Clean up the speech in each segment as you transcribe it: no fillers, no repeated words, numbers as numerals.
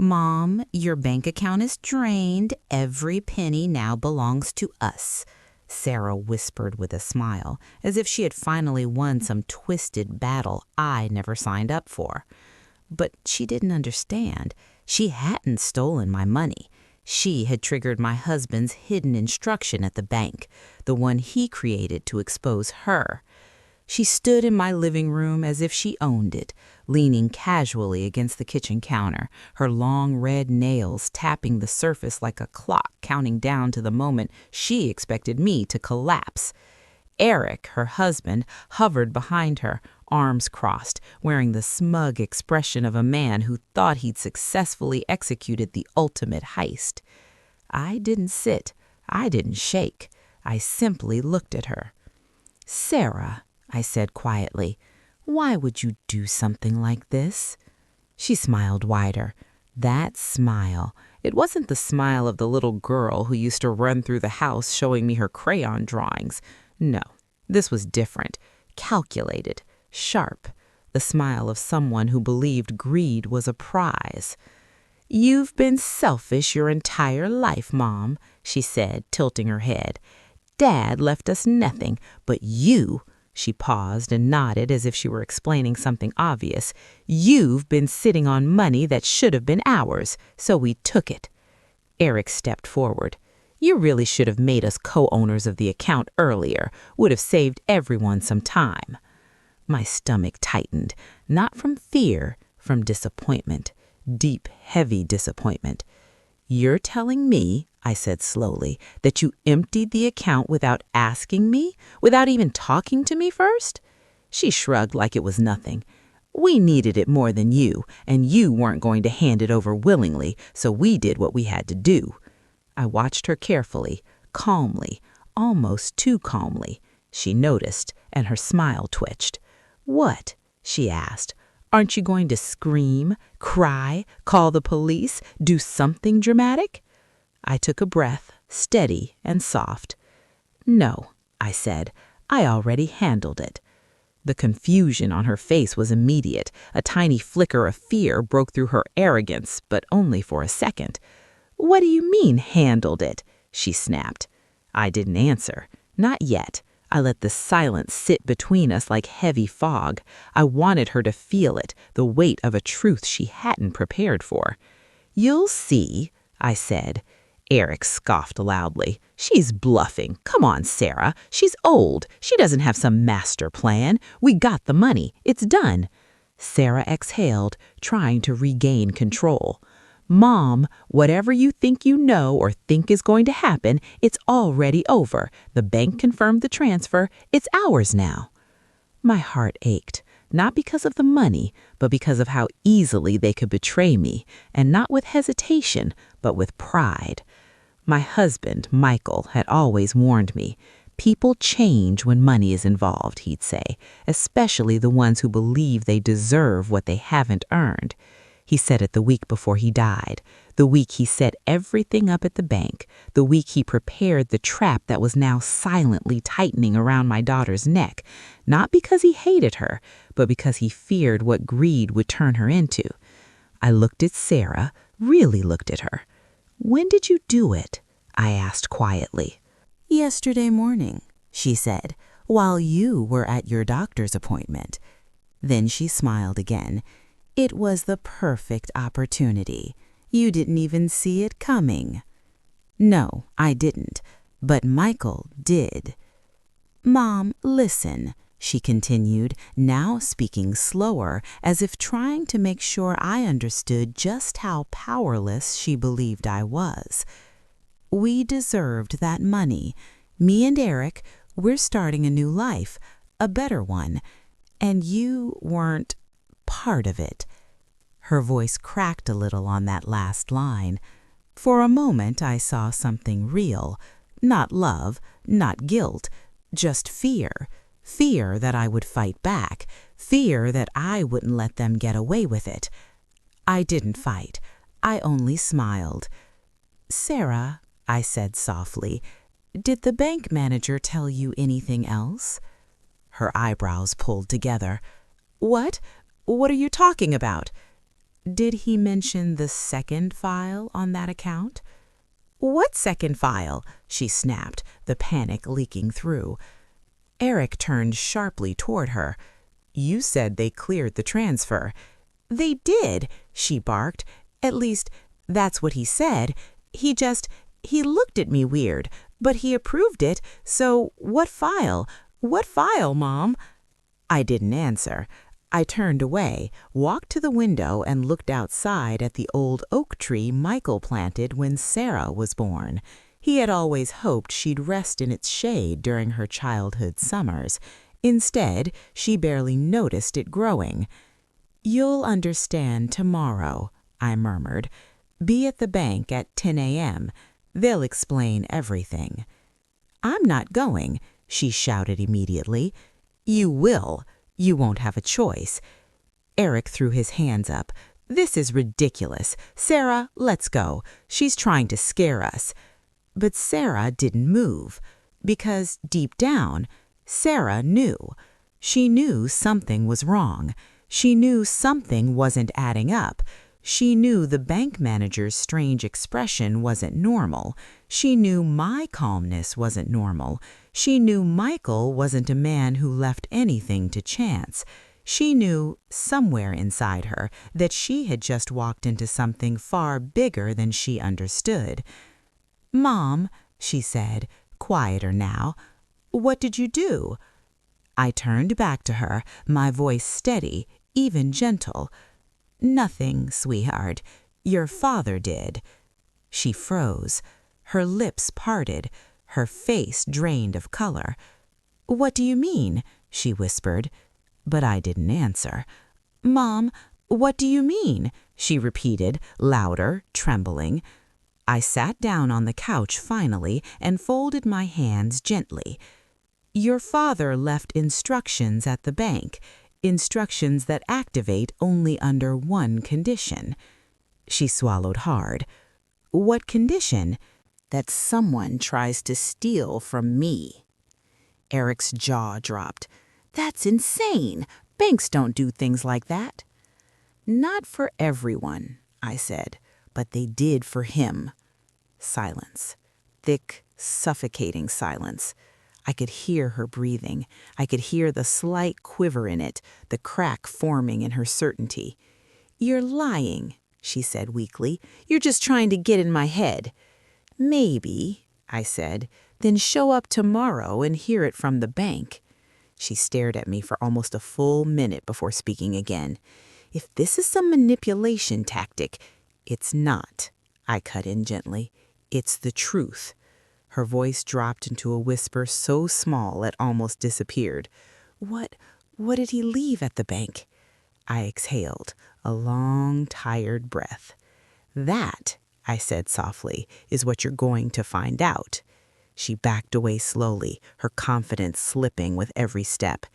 Mom, your bank account is drained. Every penny now belongs to us, Sarah whispered with a smile, as if she had finally won some twisted battle I never signed up for. But she didn't understand. She hadn't stolen my money. She had triggered my husband's hidden instruction at the bank, the one he created to expose her. She stood in my living room as if she owned it, leaning casually against the kitchen counter, her long red nails tapping the surface like a clock counting down to the moment she expected me to collapse. Eric, her husband, hovered behind her, arms crossed, wearing the smug expression of a man who thought he'd successfully executed the ultimate heist. I didn't sit. I didn't shake. I simply looked at her. "Sarah," I said quietly, "why would you do something like this?" She smiled wider. That smile. It wasn't the smile of the little girl who used to run through the house showing me her crayon drawings. No, this was different, calculated, sharp, the smile of someone who believed greed was a prize. "You've been selfish your entire life, Mom," she said, tilting her head. "Dad left us nothing, but you," she paused and nodded as if she were explaining something obvious, "you've been sitting on money that should have been ours, so we took it." Eric stepped forward. "You really should have made us co-owners of the account earlier. Would have saved everyone some time." My stomach tightened, not from fear, from disappointment, deep, heavy disappointment. "You're telling me," I said slowly, "that you emptied the account without asking me, without even talking to me first?" She shrugged like it was nothing. "We needed it more than you, and you weren't going to hand it over willingly, so we did what we had to do." I watched her carefully, calmly, almost too calmly. She noticed, and her smile twitched. "What?" she asked. "Aren't you going to scream, cry, call the police, do something dramatic?" I took a breath, steady and soft. "No," I said. "I already handled it." The confusion on her face was immediate. A tiny flicker of fear broke through her arrogance, but only for a second. "What do you mean, handled it?" she snapped. I didn't answer. Not yet. I let the silence sit between us like heavy fog. I wanted her to feel it, the weight of a truth she hadn't prepared for. "You'll see," I said. Eric scoffed loudly. "She's bluffing. Come on, Sarah. She's old. She doesn't have some master plan. We got the money. It's done." Sarah exhaled, trying to regain control. "Mom, whatever you think you know or think is going to happen, it's already over. The bank confirmed the transfer. It's ours now." My heart ached, not because of the money, but because of how easily they could betray me, and not with hesitation, but with pride. My husband, Michael, had always warned me. "People change when money is involved," he'd say, "especially the ones who believe they deserve what they haven't earned." He said it the week before he died, the week he set everything up at the bank, the week he prepared the trap that was now silently tightening around my daughter's neck, not because he hated her, but because he feared what greed would turn her into. I looked at Sarah, really looked at her. "When did you do it?" I asked quietly. "Yesterday morning," she said, "while you were at your doctor's appointment." Then she smiled again. "It was the perfect opportunity. You didn't even see it coming." No, I didn't, but Michael did. "Mom, listen," she continued, now speaking slower, as if trying to make sure I understood just how powerless she believed I was. "We deserved that money. Me and Eric, we're starting a new life, a better one, and you weren't part of it." Her voice cracked a little on that last line. For a moment I saw something real, not love, not guilt, just fear. Fear that I would fight back, fear that I wouldn't let them get away with it. I didn't fight. I only smiled. "Sarah," I said softly, "did the bank manager tell you anything else?" Her eyebrows pulled together. "What? What are you talking about?" Did he mention the second file on that account? What second file? She snapped, the panic leaking through. Eric turned sharply toward her. You said they cleared the transfer. They did, she barked. At least, that's what he said. He looked at me weird, but he approved it, so what file? What file, Mom? I didn't answer. I turned away, walked to the window, and looked outside at the old oak tree Michael planted when Sarah was born. He had always hoped she'd rest in its shade during her childhood summers. Instead, she barely noticed it growing. You'll understand tomorrow, I murmured. Be at the bank at 10 a.m. They'll explain everything. I'm not going, she shouted immediately. You will. You won't have a choice. Eric threw his hands up. This is ridiculous. Sarah, let's go. She's trying to scare us. But Sarah didn't move, because deep down, Sarah knew. She knew something was wrong. She knew something wasn't adding up. She knew the bank manager's strange expression wasn't normal. She knew my calmness wasn't normal. She knew Michael wasn't a man who left anything to chance. She knew, somewhere inside her, that she had just walked into something far bigger than she understood. Mom, she said, quieter now, what did you do? I turned back to her, my voice steady, even gentle. Nothing, sweetheart. Your father did. She froze. Her lips parted. Her face drained of color. What do you mean? She whispered. But I didn't answer. Mom, what do you mean? She repeated, louder, trembling. I sat down on the couch finally and folded my hands gently. Your father left instructions at the bank. Instructions that activate only under one condition. She swallowed hard. What condition? That someone tries to steal from me. Eric's jaw dropped. That's insane. Banks don't do things like that. Not for everyone, I said, but they did for him. Silence. Thick, suffocating silence. I could hear her breathing. I could hear the slight quiver in it, the crack forming in her certainty. You're lying, she said weakly. You're just trying to get in my head. Maybe, I said. Then show up tomorrow and hear it from the bank. She stared at me for almost a full minute before speaking again. If this is some manipulation tactic, it's not, I cut in gently. It's the truth. Her voice dropped into a whisper so small it almost disappeared. What did he leave at the bank? I exhaled, a long, tired breath. That, I said softly, is what you're going to find out. She backed away slowly, her confidence slipping with every step.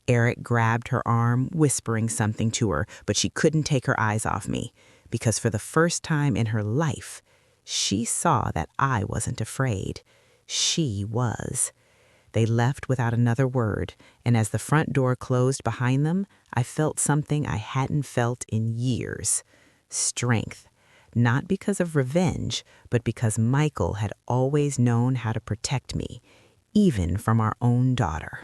Eric grabbed her arm, whispering something to her, but she couldn't take her eyes off me, because for the first time in her life, she saw that I wasn't afraid. She was. They left without another word, and as the front door closed behind them, I felt something I hadn't felt in years. Strength. Not because of revenge, but because Michael had always known how to protect me, even from our own daughter.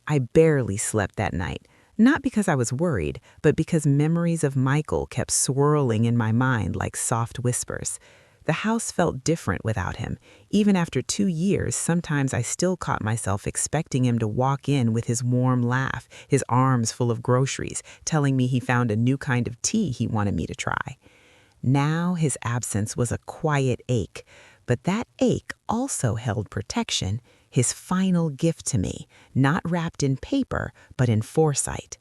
I barely slept that night, not because I was worried, but because memories of Michael kept swirling in my mind like soft whispers. The house felt different without him. Even after 2 years, sometimes I still caught myself expecting him to walk in with his warm laugh, his arms full of groceries, telling me he found a new kind of tea he wanted me to try. Now his absence was a quiet ache, but that ache also held protection, his final gift to me, not wrapped in paper, but in foresight.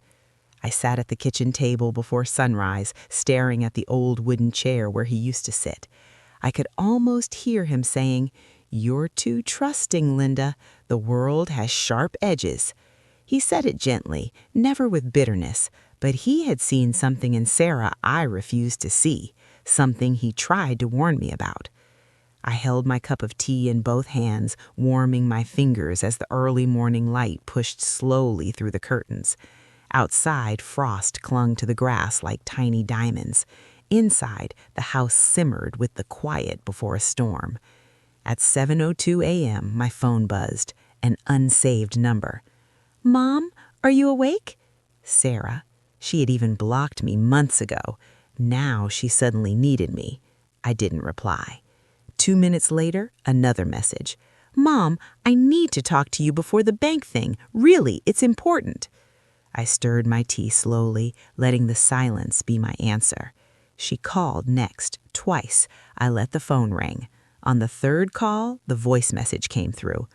I sat at the kitchen table before sunrise, staring at the old wooden chair where he used to sit. I could almost hear him saying, "You're too trusting, Linda. The world has sharp edges." He said it gently, never with bitterness, but he had seen something in Sarah I refused to see, something he tried to warn me about. I held my cup of tea in both hands, warming my fingers as the early morning light pushed slowly through the curtains. Outside, frost clung to the grass like tiny diamonds. Inside, the house simmered with the quiet before a storm. At 7:02 a.m., my phone buzzed, an unsaved number. "Mom, are you awake?" Sarah. She had even blocked me months ago. Now she suddenly needed me. I didn't reply. 2 minutes later, another message. "Mom, I need to talk to you before the bank thing. Really, it's important." I stirred my tea slowly, letting the silence be my answer. She called next, twice. I let the phone ring. On the third call, the voice message came through.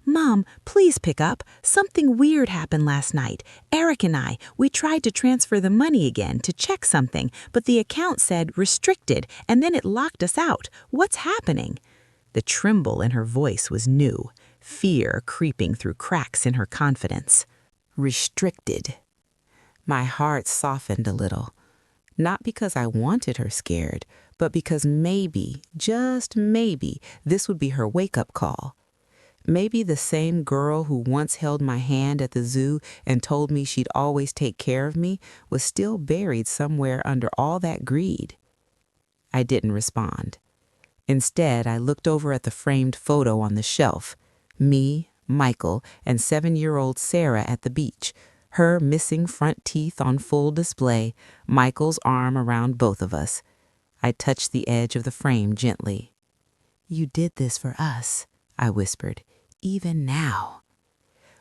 "Mom, please pick up. Something weird happened last night. Eric and we tried to transfer the money again to check something, but the account said restricted, and then it locked us out. What's happening?" The tremble in her voice was new, fear creeping through cracks in her confidence. Restricted. My heart softened a little. Not because I wanted her scared, but because maybe, just maybe, this would be her wake-up call. Maybe the same girl who once held my hand at the zoo and told me she'd always take care of me was still buried somewhere under all that greed. I didn't respond. Instead, I looked over at the framed photo on the shelf. Me, Michael, and 7-year-old Sarah at the beach. Her missing front teeth on full display, Michael's arm around both of us. I touched the edge of the frame gently. "You did this for us," I whispered, "even now."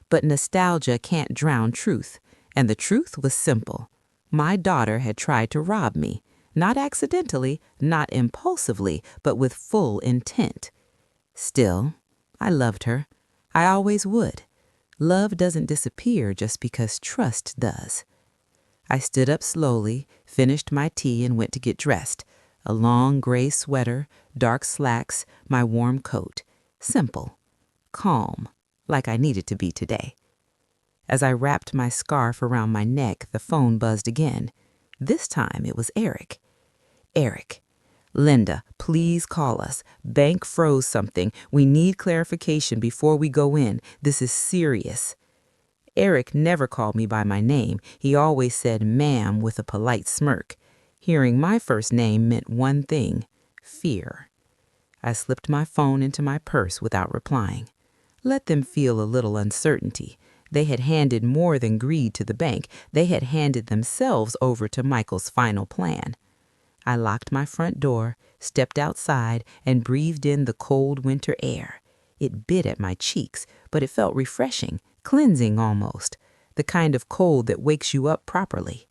But nostalgia can't drown truth, and the truth was simple. My daughter had tried to rob me, not accidentally, not impulsively, but with full intent. Still, I loved her. I always would. Love doesn't disappear just because trust does. I stood up slowly, finished my tea, and went to get dressed. A long gray sweater, dark slacks, my warm coat. Simple. Calm, like I needed to be today. As I wrapped my scarf around my neck, the phone buzzed again. This time it was Eric. "Eric, Linda, please call us. Bank froze something. We need clarification before we go in. This is serious." Eric never called me by my name. He always said ma'am with a polite smirk. Hearing my first name meant one thing: fear. I slipped my phone into my purse without replying. Let them feel a little uncertainty. They had handed more than greed to the bank. They had handed themselves over to Michael's final plan. I locked my front door, stepped outside, and breathed in the cold winter air. It bit at my cheeks, but it felt refreshing, cleansing almost, the kind of cold that wakes you up properly.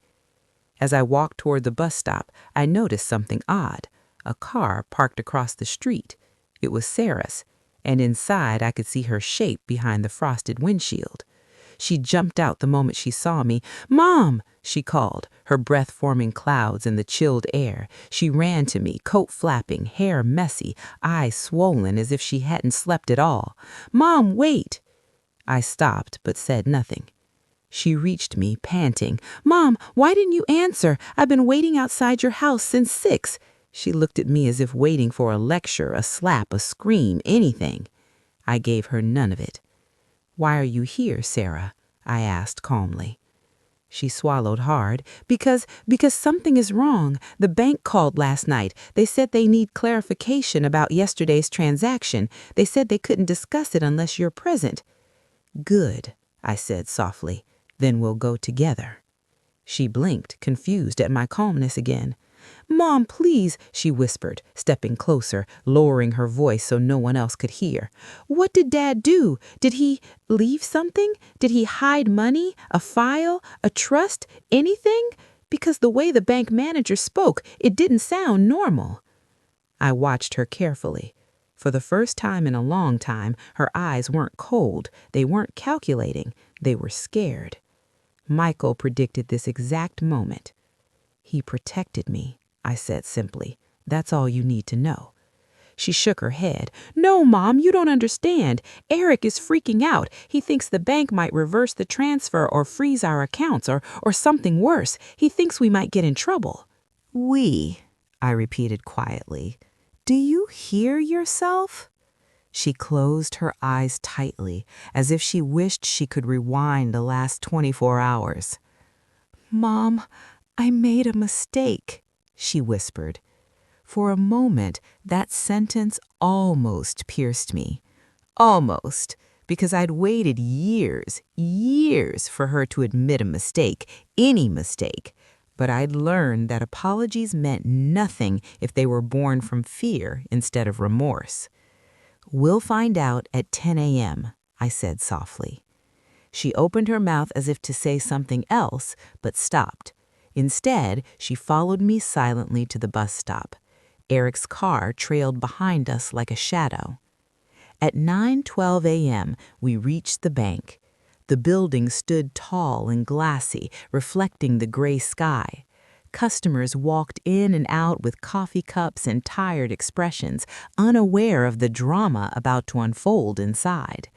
As I walked toward the bus stop, I noticed something odd. A car parked across the street. It was Sarah's, and inside I could see her shape behind the frosted windshield. She jumped out the moment she saw me. "Mom!" she called, her breath forming clouds in the chilled air. She ran to me, coat flapping, hair messy, eyes swollen as if she hadn't slept at all. "Mom, wait!" I stopped but said nothing. She reached me, panting. "Mom, why didn't you answer? I've been waiting outside your house since 6. She looked at me as if waiting for a lecture, a slap, a scream, anything. I gave her none of it. "Why are you here, Sarah?" I asked calmly. She swallowed hard. Because something is wrong. The bank called last night. They said they need clarification about yesterday's transaction. They said they couldn't discuss it unless you're present." "Good," I said softly. "Then we'll go together." She blinked, confused at my calmness again. "Mom, please," she whispered, stepping closer, lowering her voice so no one else could hear. "What did Dad do? Did he leave something? Did he hide money, a file, a trust, anything? Because the way the bank manager spoke, it didn't sound normal." I watched her carefully. For the first time in a long time, her eyes weren't cold. They weren't calculating. They were scared. Michael predicted this exact moment. "He protected me," I said simply. "That's all you need to know." She shook her head. "No, Mom, you don't understand. Eric is freaking out. He thinks the bank might reverse the transfer or freeze our accounts or something worse. He thinks we might get in trouble." "We," I repeated quietly. "Do you hear yourself?" She closed her eyes tightly, as if she wished she could rewind the last 24 hours. "Mom, I made a mistake," she whispered. For a moment, that sentence almost pierced me. Almost, because I'd waited years for her to admit a mistake, any mistake. But I'd learned that apologies meant nothing if they were born from fear instead of remorse. "We'll find out at 10 a.m., I said softly. She opened her mouth as if to say something else, but stopped. Instead, she followed me silently to the bus stop. Eric's car trailed behind us like a shadow. At 9:12 a.m., we reached the bank. The building stood tall and glassy, reflecting the gray sky. Customers walked in and out with coffee cups and tired expressions, unaware of the drama about to unfold inside.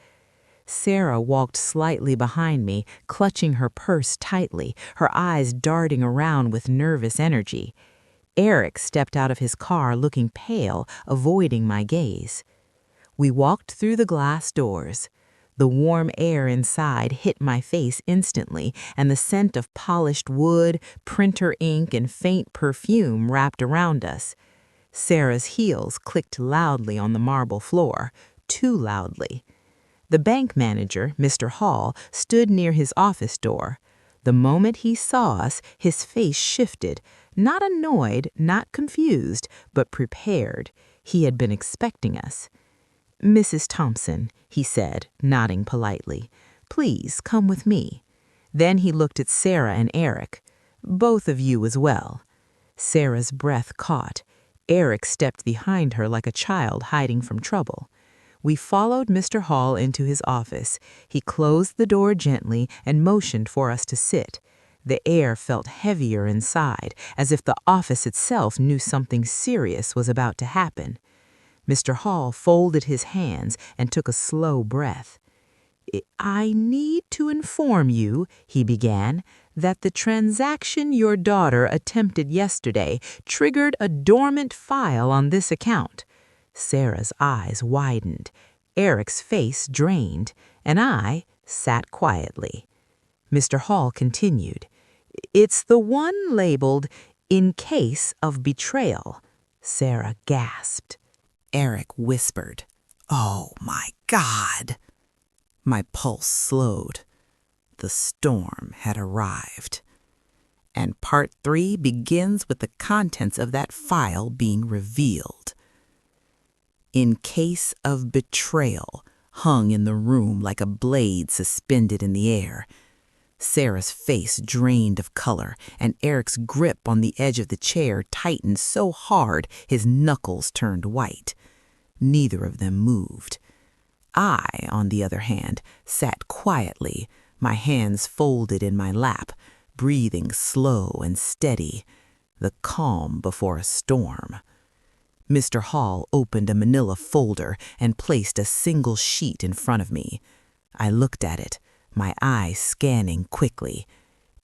Sarah walked slightly behind me, clutching her purse tightly, her eyes darting around with nervous energy. Eric stepped out of his car looking pale, avoiding my gaze. We walked through the glass doors. The warm air inside hit my face instantly, and the scent of polished wood, printer ink, and faint perfume wrapped around us. Sarah's heels clicked loudly on the marble floor, too loudly. The bank manager, Mr. Hall, stood near his office door. The moment he saw us, his face shifted, not annoyed, not confused, but prepared. He had been expecting us. "Mrs. Thompson," he said, nodding politely, "please come with me." Then he looked at Sarah and Eric. "Both of you as well." Sarah's breath caught. Eric stepped behind her like a child hiding from trouble. We followed Mr. Hall into his office. He closed the door gently and motioned for us to sit. The air felt heavier inside, as if the office itself knew something serious was about to happen. Mr. Hall folded his hands and took a slow breath. "I need to inform you," he began, "that the transaction your daughter attempted yesterday triggered a dormant file on this account." Sarah's eyes widened, Eric's face drained, and I sat quietly. Mr. Hall continued, "It's the one labeled, 'In case of betrayal.'" Sarah gasped. Eric whispered, "Oh my God!" My pulse slowed. The storm had arrived. And part 3 begins with the contents of that file being revealed. "In case of betrayal," hung in the room like a blade suspended in the air. Sarah's face drained of color, and Eric's grip on the edge of the chair tightened so hard his knuckles turned white. Neither of them moved. I, on the other hand, sat quietly, my hands folded in my lap, breathing slow and steady, the calm before a storm. Mr. Hall opened a manila folder and placed a single sheet in front of me. I looked at it, my eyes scanning quickly.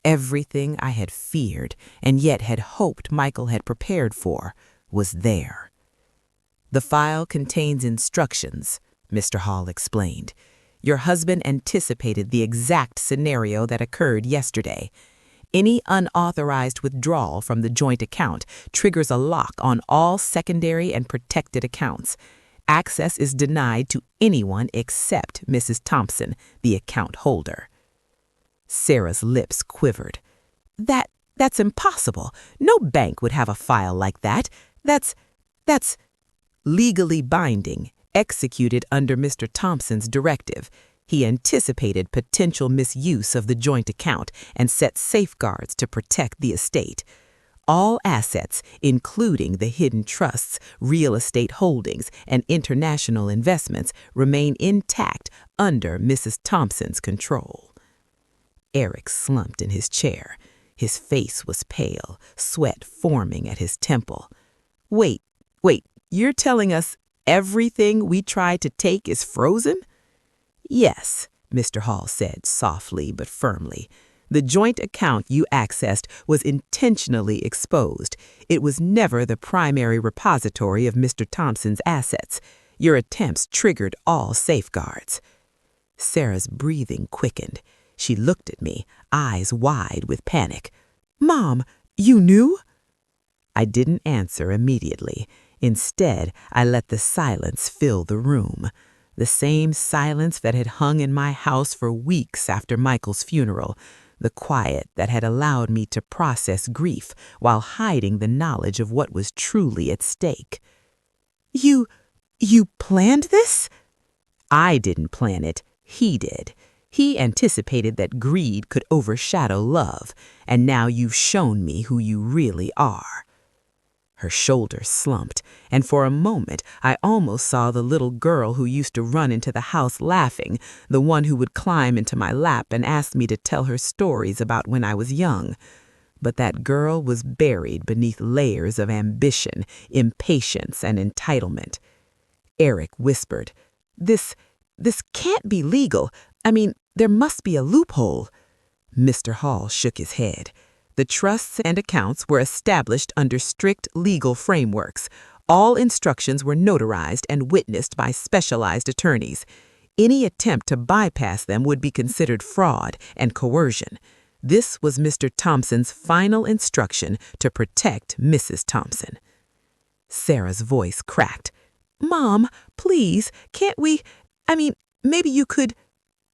Everything I had feared and yet had hoped Michael had prepared for was there. "The file contains instructions," Mr. Hall explained. "Your husband anticipated the exact scenario that occurred yesterday. Any unauthorized withdrawal from the joint account triggers a lock on all secondary and protected accounts. Access is denied to anyone except Mrs. Thompson, the account holder." Sarah's lips quivered. That's impossible. No bank would have a file like that. That's legally binding, executed under Mr. Thompson's directive. He anticipated potential misuse of the joint account and set safeguards to protect the estate. All assets, including the hidden trusts, real estate holdings, and international investments, remain intact under Mrs. Thompson's control. Eric slumped in his chair. His face was pale, sweat forming at his temple. Wait, you're telling us everything we tried to take is frozen?" "Yes," Mr. Hall said softly but firmly. "The joint account you accessed was intentionally exposed. It was never the primary repository of Mr. Thompson's assets. Your attempts triggered all safeguards." Sarah's breathing quickened. She looked at me, eyes wide with panic. "Mom, you knew?" I didn't answer immediately. Instead, I let the silence fill the room. The same silence that had hung in my house for weeks after Michael's funeral. The quiet that had allowed me to process grief while hiding the knowledge of what was truly at stake. You planned this?" "I didn't plan it. He did. He anticipated that greed could overshadow love, and now you've shown me who you really are." Her shoulders slumped, and for a moment I almost saw the little girl who used to run into the house laughing, the one who would climb into my lap and ask me to tell her stories about when I was young. But that girl was buried beneath layers of ambition, impatience, and entitlement. Eric whispered, This can't be legal. I mean, there must be a loophole." Mr. Hall shook his head. The trusts and accounts were established under strict legal frameworks. All instructions were notarized and witnessed by specialized attorneys. Any attempt to bypass them would be considered fraud and coercion. This was Mr. Thompson's final instruction to protect Mrs. Thompson. Sarah's voice cracked. "Mom, please, can't we? Maybe you could—"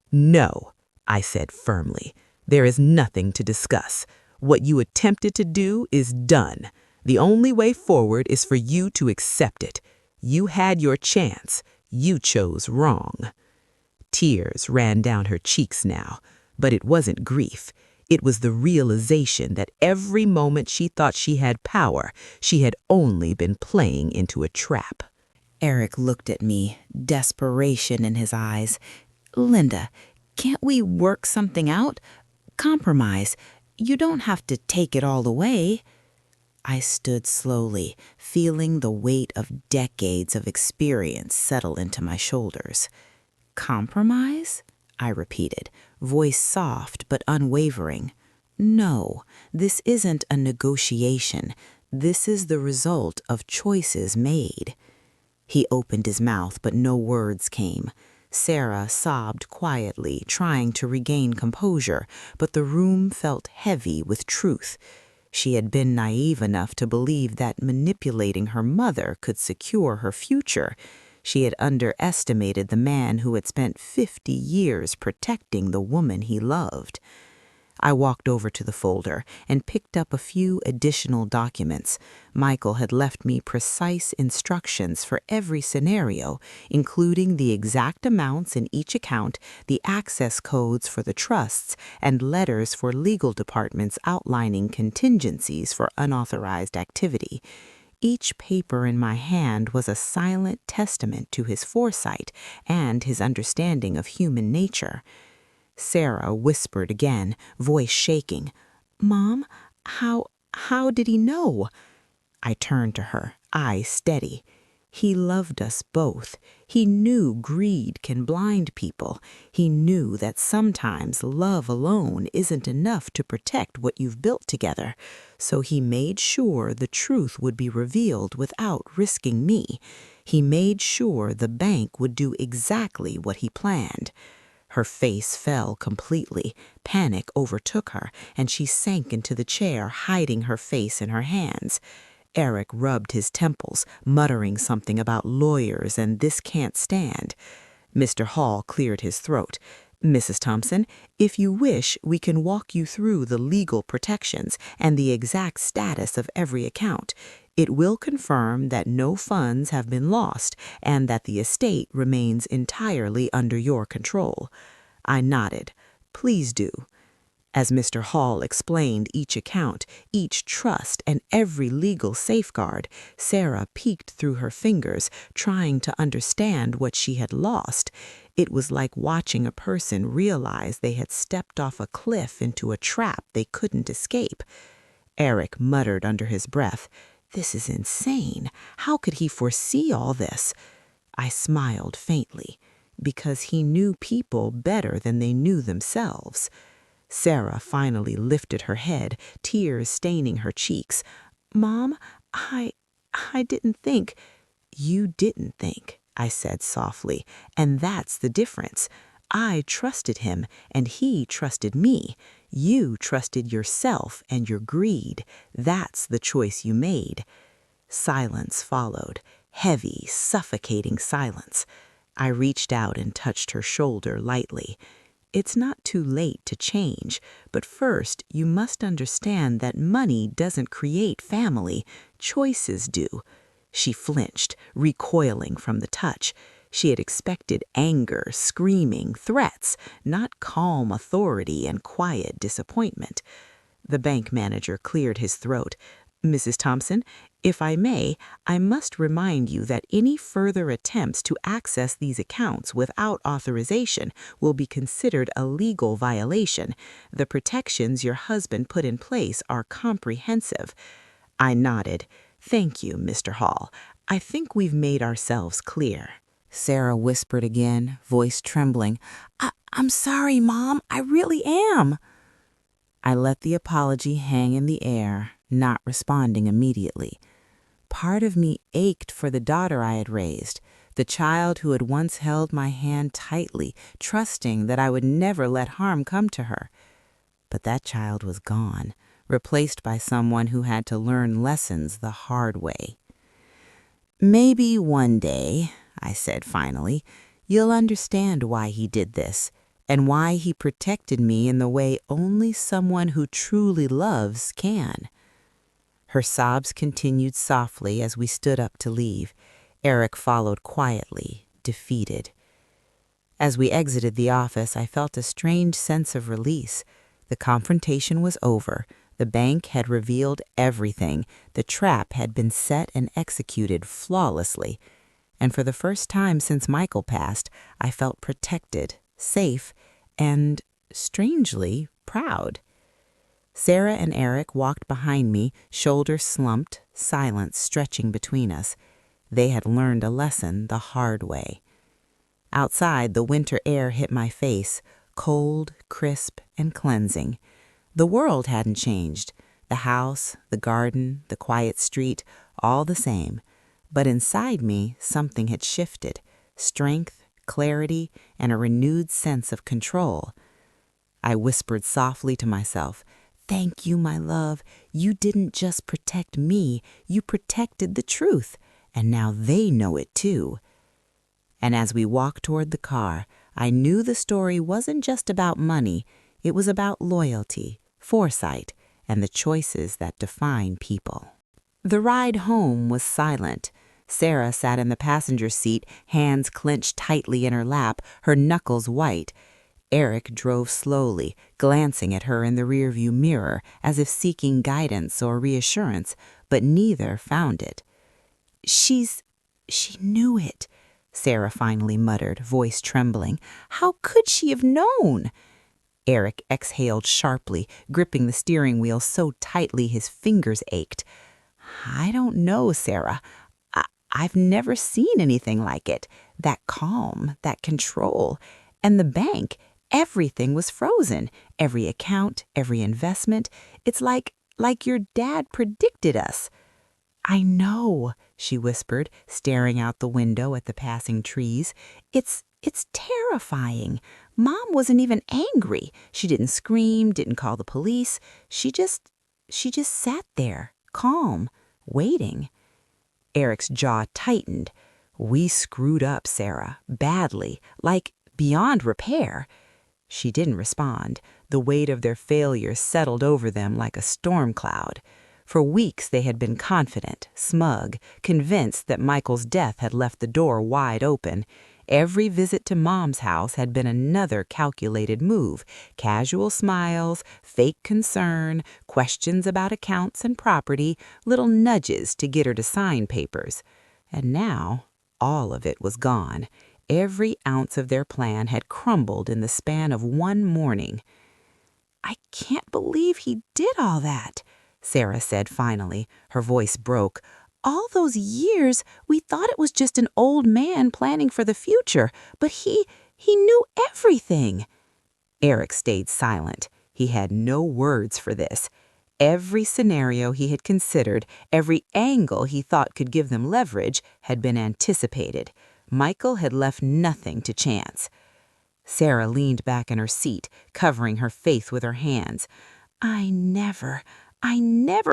"No," I said firmly. "There is nothing to discuss. What you attempted to do is done. The only way forward is for you to accept it. You had your chance. You chose wrong." Tears ran down her cheeks now, but it wasn't grief. It was the realization that every moment she thought she had power, she had only been playing into a trap. Eric looked at me, desperation in his eyes. "Linda, can't we work something out? Compromise. You don't have to take it all away." I stood slowly, feeling the weight of decades of experience settle into my shoulders. "Compromise?" I repeated, voice soft but unwavering. "No, this isn't a negotiation. This is the result of choices made." He opened his mouth, but no words came. Sarah sobbed quietly, trying to regain composure, but the room felt heavy with truth. She had been naive enough to believe that manipulating her mother could secure her future. She had underestimated the man who had spent 50 years protecting the woman he loved. I walked over to the folder and picked up a few additional documents. Michael had left me precise instructions for every scenario, including the exact amounts in each account, the access codes for the trusts, and letters for legal departments outlining contingencies for unauthorized activity. Each paper in my hand was a silent testament to his foresight and his understanding of human nature. Sarah whispered again, voice shaking. "Mom, how did he know?" I turned to her, eyes steady. "He loved us both. He knew greed can blind people. He knew that sometimes love alone isn't enough to protect what you've built together. So he made sure the truth would be revealed without risking me. He made sure the bank would do exactly what he planned." Her face fell completely. Panic overtook her, and she sank into the chair, hiding her face in her hands. Eric rubbed his temples, muttering something about lawyers and this can't stand. Mr. Hall cleared his throat. "Mrs. Thompson, if you wish, we can walk you through the legal protections and the exact status of every account. It will confirm that no funds have been lost and that the estate remains entirely under your control." I nodded. "Please do." As Mr. Hall explained each account, each trust, and every legal safeguard, Sarah peeked through her fingers, trying to understand what she had lost. It was like watching a person realize they had stepped off a cliff into a trap they couldn't escape. Eric muttered under his breath, "This is insane. How could he foresee all this?" I smiled faintly, because he knew people better than they knew themselves. Sarah finally lifted her head, tears staining her cheeks. "Mom, I didn't think—" "You didn't think," I said softly, "and that's the difference. I trusted him, and he trusted me. You trusted yourself and your greed. That's the choice you made." Silence followed, heavy, suffocating silence. I reached out and touched her shoulder lightly. "It's not too late to change, but first you must understand that money doesn't create family. Choices do." She flinched, recoiling from the touch. She had expected anger, screaming, threats, not calm authority and quiet disappointment. The bank manager cleared his throat. "Mrs. Thompson, if I may, I must remind you that any further attempts to access these accounts without authorization will be considered a legal violation. The protections your husband put in place are comprehensive." I nodded. "Thank you, Mr. Hall. I think we've made ourselves clear." Sarah whispered again, voice trembling. I'm sorry, Mom. I really am." I let the apology hang in the air, not responding immediately. Part of me ached for the daughter I had raised, the child who had once held my hand tightly, trusting that I would never let harm come to her. But that child was gone, replaced by someone who had to learn lessons the hard way. "Maybe one day," I said finally, "you'll understand why he did this, and why he protected me in the way only someone who truly loves can." Her sobs continued softly as we stood up to leave. Eric followed quietly, defeated. As we exited the office, I felt a strange sense of release. The confrontation was over. The bank had revealed everything. The trap had been set and executed flawlessly. And for the first time since Michael passed, I felt protected, safe, and, strangely, proud. Sarah and Eric walked behind me, shoulders slumped, silence stretching between us. They had learned a lesson the hard way. Outside, the winter air hit my face, cold, crisp, and cleansing. The world hadn't changed. The house, the garden, the quiet street, all the same. But inside me, something had shifted. Strength, clarity, and a renewed sense of control. I whispered softly to myself, "Thank you, my love. You didn't just protect me, you protected the truth. And now they know it too." And as we walked toward the car, I knew the story wasn't just about money. It was about loyalty, foresight, and the choices that define people. The ride home was silent. Sarah sat in the passenger seat, hands clenched tightly in her lap, her knuckles white. Eric drove slowly, glancing at her in the rearview mirror as if seeking guidance or reassurance, but neither found it. She knew it," Sarah finally muttered, voice trembling. "How could she have known?" Eric exhaled sharply, gripping the steering wheel so tightly his fingers ached. "I don't know, Sarah. I've never seen anything like it. That calm, that control. And the bank, everything was frozen. Every account, every investment. It's like your dad predicted us." "I know," she whispered, staring out the window at the passing trees. It's terrifying. Mom wasn't even angry. She didn't scream, didn't call the police. She just sat there, calm, waiting." Eric's jaw tightened. "We screwed up, Sarah, badly, like beyond repair." She didn't respond. The weight of their failure settled over them like a storm cloud. For weeks they had been confident, smug, convinced that Michael's death had left the door wide open. Every visit to Mom's house had been another calculated move. Casual smiles, fake concern, questions about accounts and property, little nudges to get her to sign papers. And now, all of it was gone. Every ounce of their plan had crumbled in the span of one morning. "I can't believe he did all that," Sarah said finally. Her voice broke. "All those years, we thought it was just an old man planning for the future, but he knew everything." Eric stayed silent. He had no words for this. Every scenario he had considered, every angle he thought could give them leverage, had been anticipated. Michael had left nothing to chance. Sarah leaned back in her seat, covering her face with her hands. I never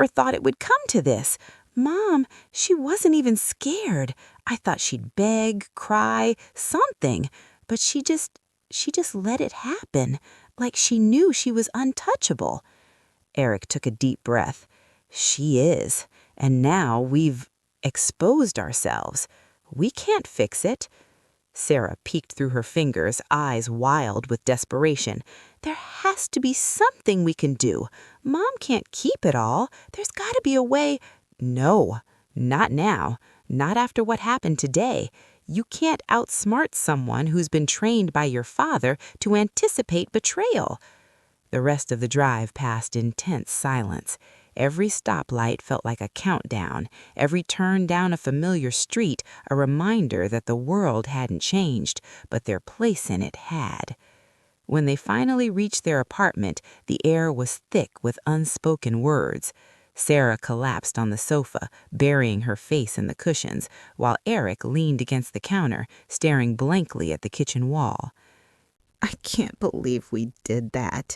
thought it would come to this. Mom, she wasn't even scared. I thought she'd beg, cry, something. But she just let it happen, like she knew she was untouchable. Eric took a deep breath. She is. And now we've exposed ourselves. We can't fix it. Sarah peeked through her fingers, eyes wild with desperation. There has to be something we can do. Mom can't keep it all. There's got to be a way. No, not now. Not after what happened today. You can't outsmart someone who's been trained by your father to anticipate betrayal. The rest of the drive passed in tense silence. Every stoplight felt like a countdown, every turn down a familiar street a reminder that the world hadn't changed, but their place in it had. When they finally reached their apartment, the air was thick with unspoken words. Sarah collapsed on the sofa, burying her face in the cushions, while Eric leaned against the counter, staring blankly at the kitchen wall. I can't believe we did that,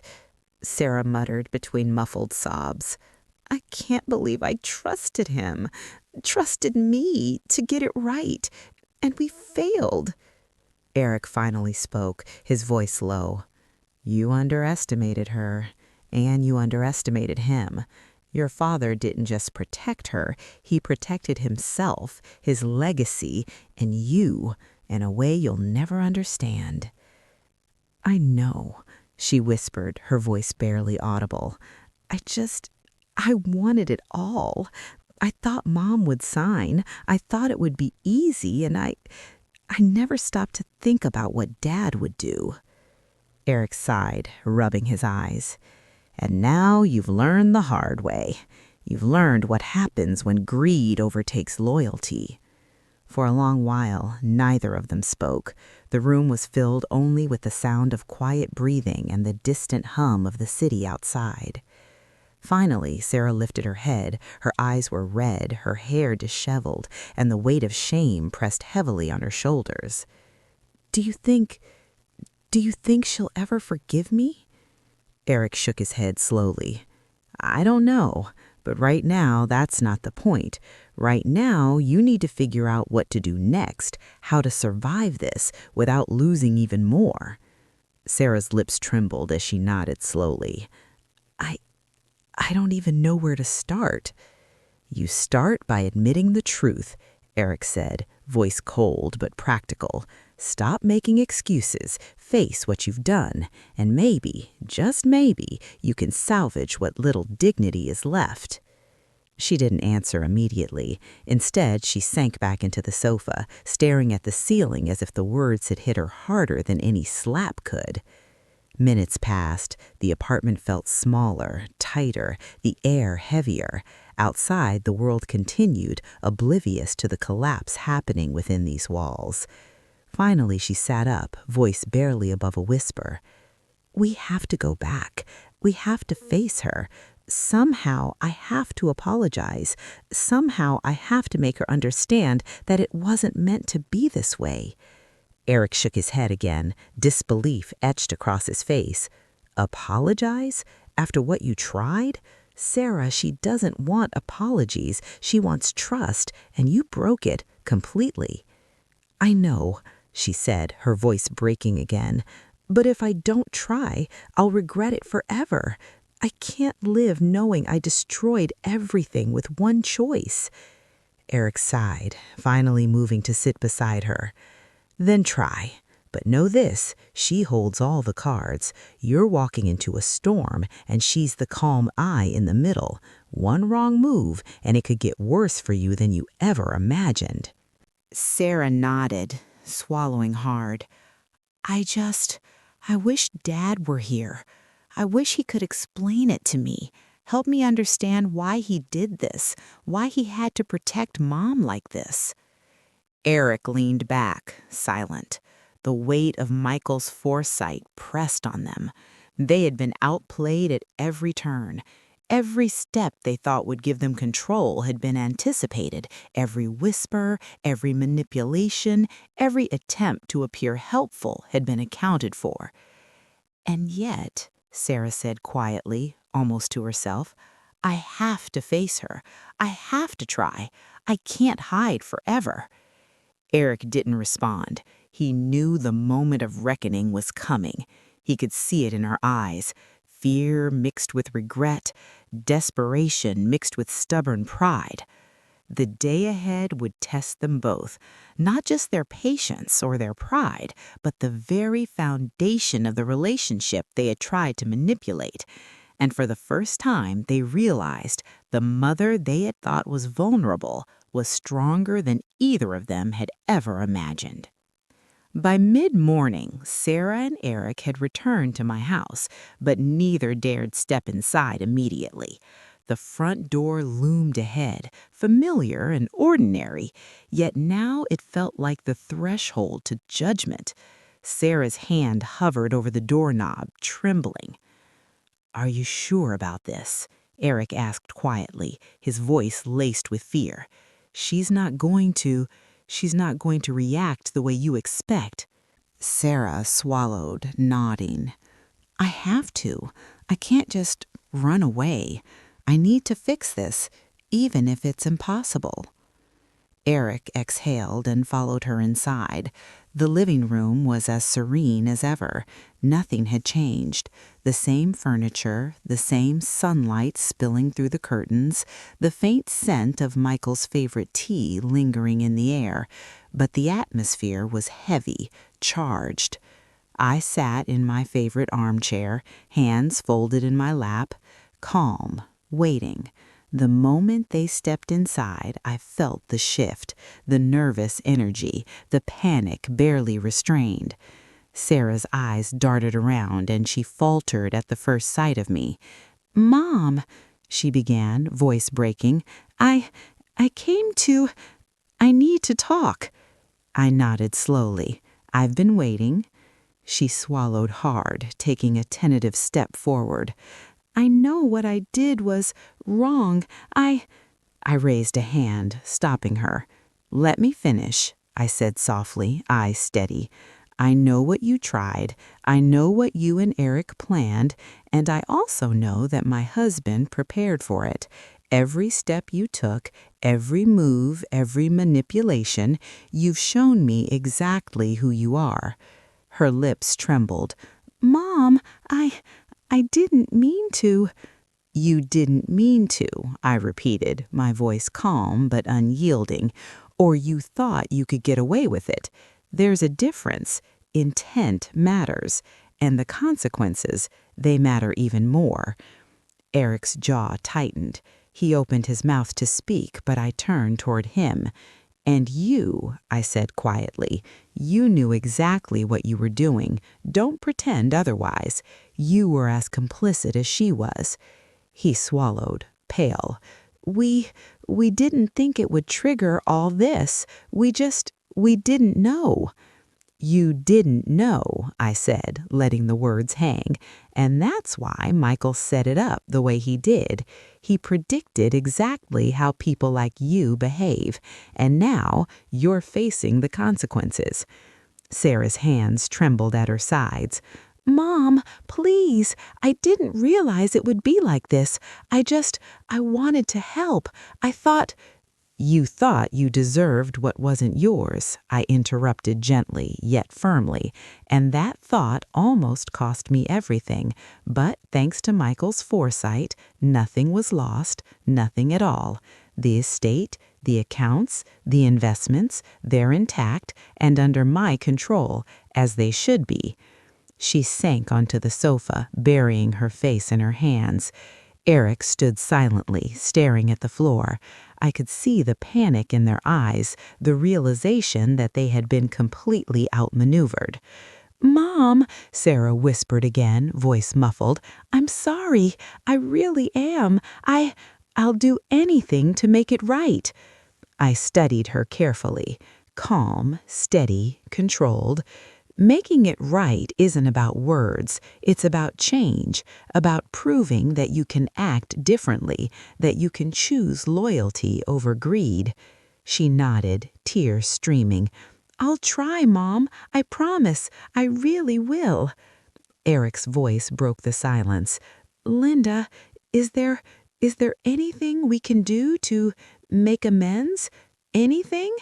Sarah muttered between muffled sobs. I can't believe I trusted him, trusted me to get it right, and we failed. Eric finally spoke, his voice low. You underestimated her, and you underestimated him. Your father didn't just protect her, he protected himself, his legacy, and you, in a way you'll never understand. I know, she whispered, her voice barely audible. I wanted it all. I thought Mom would sign. I thought it would be easy, and I never stopped to think about what Dad would do. Eric sighed, rubbing his eyes. And now you've learned the hard way. You've learned what happens when greed overtakes loyalty. For a long while, neither of them spoke. The room was filled only with the sound of quiet breathing and the distant hum of the city outside. Finally, Sarah lifted her head. Her eyes were red, her hair disheveled, and the weight of shame pressed heavily on her shoulders. Do you think she'll ever forgive me? Eric shook his head slowly. I don't know, but right now that's not the point. Right now, you need to figure out what to do next, how to survive this without losing even more. Sarah's lips trembled as she nodded slowly. I don't even know where to start. You start by admitting the truth, Eric said, voice cold but practical. Stop making excuses, face what you've done, and maybe, just maybe, you can salvage what little dignity is left. She didn't answer immediately. Instead, she sank back into the sofa, staring at the ceiling as if the words had hit her harder than any slap could. Minutes passed. The apartment felt smaller, tighter, the air heavier. Outside, the world continued, oblivious to the collapse happening within these walls. Finally, she sat up, voice barely above a whisper. We have to go back. We have to face her. Somehow, I have to apologize. Somehow, I have to make her understand that it wasn't meant to be this way. Eric shook his head again, disbelief etched across his face. Apologize? After what you tried? Sarah, she doesn't want apologies. She wants trust, and you broke it completely. I know, she said, her voice breaking again. But if I don't try, I'll regret it forever. I can't live knowing I destroyed everything with one choice. Eric sighed, finally moving to sit beside her. Then try. But know this, she holds all the cards. You're walking into a storm, and she's the calm eye in the middle. One wrong move, and it could get worse for you than you ever imagined. Sarah nodded, swallowing hard. I wish Dad were here. I wish he could explain it to me, help me understand why he did this, why he had to protect Mom like this. Eric leaned back, silent. The weight of Michael's foresight pressed on them. They had been outplayed at every turn. Every step they thought would give them control had been anticipated. Every whisper, every manipulation, every attempt to appear helpful had been accounted for. And yet, Sarah said quietly, almost to herself, I have to face her. I have to try. I can't hide forever. Eric didn't respond. He knew the moment of reckoning was coming. He could see it in her eyes. Fear mixed with regret, desperation mixed with stubborn pride. The day ahead would test them both, not just their patience or their pride, but the very foundation of the relationship they had tried to manipulate. And for the first time, they realized the mother they had thought was vulnerable was stronger than either of them had ever imagined. By mid-morning, Sarah and Eric had returned to my house, but neither dared step inside immediately. The front door loomed ahead, familiar and ordinary, yet now it felt like the threshold to judgment. Sarah's hand hovered over the doorknob, trembling. "Are you sure about this?" Eric asked quietly, his voice laced with fear. She's not going to react the way you expect." Sarah swallowed, nodding. "I have to. I can't just run away. I need to fix this, even if it's impossible." Eric exhaled and followed her inside. The living room was as serene as ever. Nothing had changed. The same furniture, the same sunlight spilling through the curtains, the faint scent of Michael's favorite tea lingering in the air. But the atmosphere was heavy, charged. I sat in my favorite armchair, hands folded in my lap, calm, waiting. The moment they stepped inside, I felt the shift, the nervous energy, the panic barely restrained. Sarah's eyes darted around and she faltered at the first sight of me. "Mom," she began, voice breaking, I need to talk." I nodded slowly. "I've been waiting." She swallowed hard, taking a tentative step forward. "I know what I did was wrong. I raised a hand, stopping her. "Let me finish," I said softly, eyes steady. "I know what you tried. I know what you and Eric planned, and I also know that my husband prepared for it. Every step you took, every move, every manipulation, you've shown me exactly who you are." Her lips trembled. "Mom, I didn't mean to." "You didn't mean to," I repeated, my voice calm but unyielding. "Or you thought you could get away with it. There's a difference. Intent matters, and the consequences, they matter even more." Eric's jaw tightened. He opened his mouth to speak, but I turned toward him. "And you," I said quietly, "you knew exactly what you were doing. Don't pretend otherwise. You were as complicit as she was." He swallowed, pale. We didn't think it would trigger all this. We didn't know." "You didn't know," I said, letting the words hang. "And that's why Michael set it up the way he did. He predicted exactly how people like you behave, and now you're facing the consequences." Sarah's hands trembled at her sides. "Mom, please, I didn't realize it would be like this. I wanted to help. I thought—" "You thought you deserved what wasn't yours," I interrupted gently, yet firmly, and that thought almost cost me everything. But thanks to Michael's foresight, nothing was lost, nothing at all. The estate, the accounts, the investments, they're intact and under my control, as they should be. She sank onto the sofa, burying her face in her hands. Eric stood silently, staring at the floor. I could see the panic in their eyes, the realization that they had been completely outmaneuvered. "Mom," Sarah whispered again, voice muffled, "I'm sorry. I really am. I'll do anything to make it right." I studied her carefully, calm, steady, controlled. Making it right isn't about words, it's about change, about proving that you can act differently, that you can choose loyalty over greed. She nodded, tears streaming. I'll try, Mom. I promise. I really will. Eric's voice broke the silence. Linda, is there anything we can do to make amends? Anything?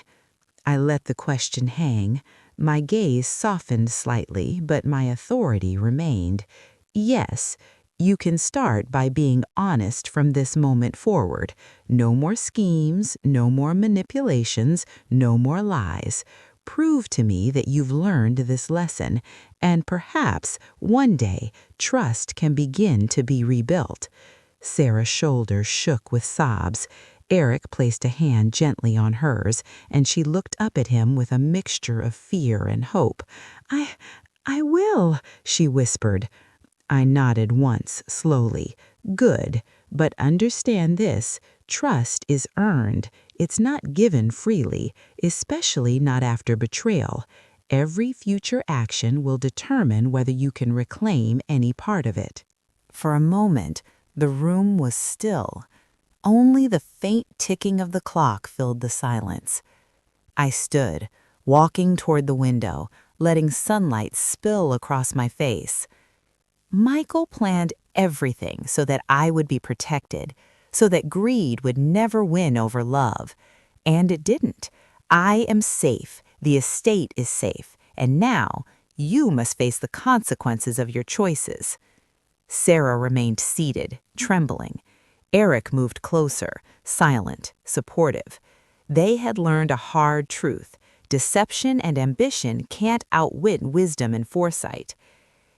I let the question hang. My gaze softened slightly, but my authority remained. Yes, you can start by being honest from this moment forward. No more schemes, no more manipulations, no more lies. Prove to me that you've learned this lesson, and perhaps one day trust can begin to be rebuilt. Sarah's shoulders shook with sobs. Eric placed a hand gently on hers, and she looked up at him with a mixture of fear and hope. I will, she whispered. I nodded once, slowly. Good, but understand this. Trust is earned. It's not given freely, especially not after betrayal. Every future action will determine whether you can reclaim any part of it. For a moment, the room was still. Only the faint ticking of the clock filled the silence. I stood, walking toward the window, letting sunlight spill across my face. Michael planned everything so that I would be protected, so that greed would never win over love. And it didn't. I am safe, the estate is safe, and now you must face the consequences of your choices. Sarah remained seated, trembling. Eric moved closer, silent, supportive. They had learned a hard truth. Deception and ambition can't outwit wisdom and foresight.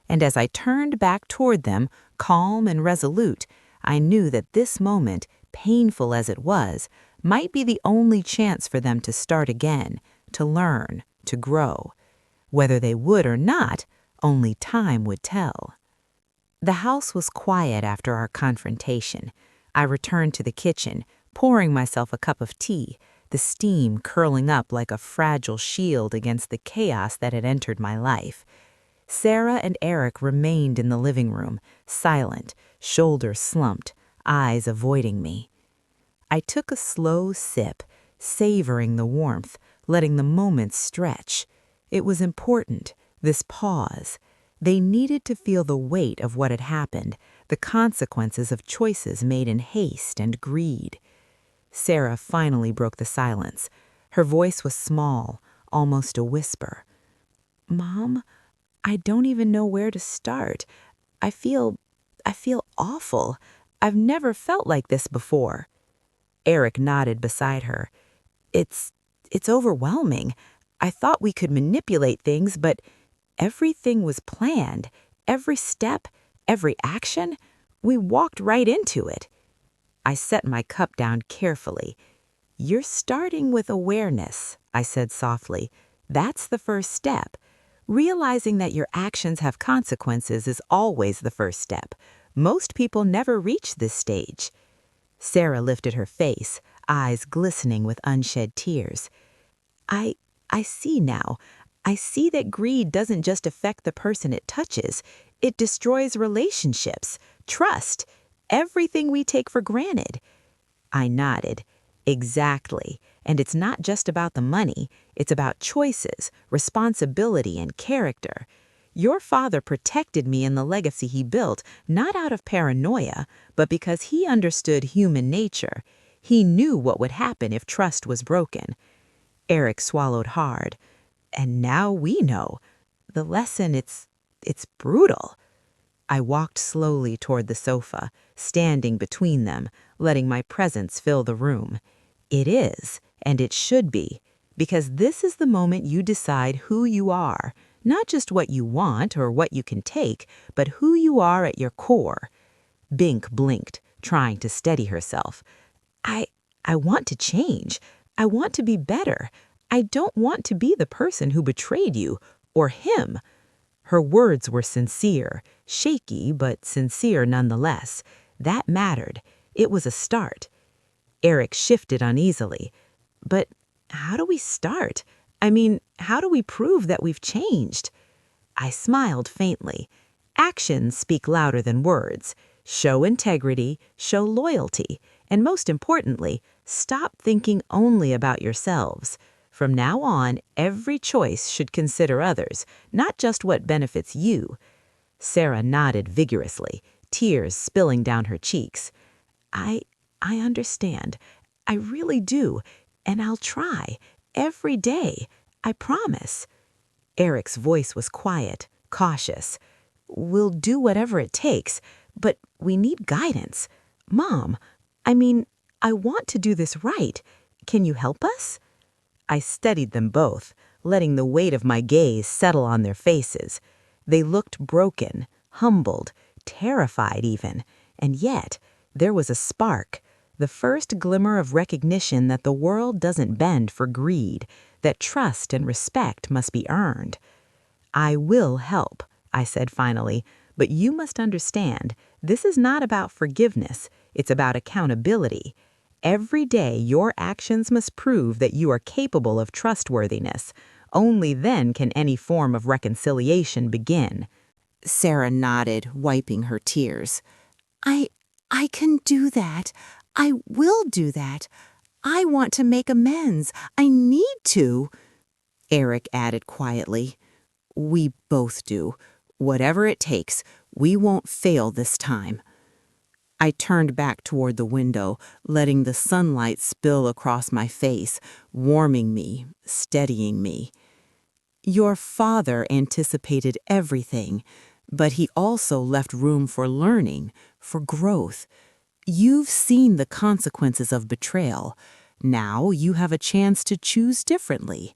And as I turned back toward them, calm and resolute, I knew that this moment, painful as it was, might be the only chance for them to start again, to learn, to grow. Whether they would or not, only time would tell. The house was quiet after our confrontation. I returned to the kitchen, pouring myself a cup of tea, the steam curling up like a fragile shield against the chaos that had entered my life. Sarah and Eric remained in the living room, silent, shoulders slumped, eyes avoiding me. I took a slow sip, savoring the warmth, letting the moments stretch. It was important, this pause. They needed to feel the weight of what had happened, the consequences of choices made in haste and greed. Sarah finally broke the silence. Her voice was small, almost a whisper. Mom, I don't even know where to start. I feel awful. I've never felt like this before. Eric nodded beside her. It's overwhelming. I thought we could manipulate things, but everything was planned. Every step, every action, we walked right into it. I set my cup down carefully. You're starting with awareness, I said softly. That's the first step. Realizing that your actions have consequences is always the first step. Most people never reach this stage. Sarah lifted her face, eyes glistening with unshed tears. I see now. I see that greed doesn't just affect the person it touches. It destroys relationships, trust, everything we take for granted. I nodded. Exactly. And it's not just about the money. It's about choices, responsibility, and character. Your father protected me in the legacy he built, not out of paranoia, but because he understood human nature. He knew what would happen if trust was broken. Eric swallowed hard. And now we know. The lesson, it's brutal. I walked slowly toward the sofa, standing between them, letting my presence fill the room. It is, and it should be, because this is the moment you decide who you are, not just what you want or what you can take, but who you are at your core. Bink blinked, trying to steady herself. I want to change. I want to be better. I don't want to be the person who betrayed you, or him. Her words were sincere, shaky, but sincere nonetheless. That mattered. It was a start. Eric shifted uneasily. But how do we start? I mean, how do we prove that we've changed? I smiled faintly. Actions speak louder than words. Show integrity, show loyalty, and most importantly, stop thinking only about yourselves. From now on, every choice should consider others, not just what benefits you. Sarah nodded vigorously, tears spilling down her cheeks. I I understand. I really do, and I'll try every day. I promise. Eric's voice was quiet, cautious. We'll do whatever it takes, but we need guidance. Mom, I want to do this right. Can you help us? I studied them both, letting the weight of my gaze settle on their faces. They looked broken, humbled, terrified even, and yet there was a spark, the first glimmer of recognition that the world doesn't bend for greed, that trust and respect must be earned. I will help, I said finally, but you must understand, this is not about forgiveness, it's about accountability. Every day, your actions must prove that you are capable of trustworthiness. Only then can any form of reconciliation begin. Sarah nodded, wiping her tears. I I can do that. I will do that. I want to make amends. I need to. Eric added quietly. We both do. Whatever it takes, we won't fail this time. I turned back toward the window, letting the sunlight spill across my face, warming me, steadying me. Your father anticipated everything, but he also left room for learning, for growth. You've seen the consequences of betrayal. Now you have a chance to choose differently.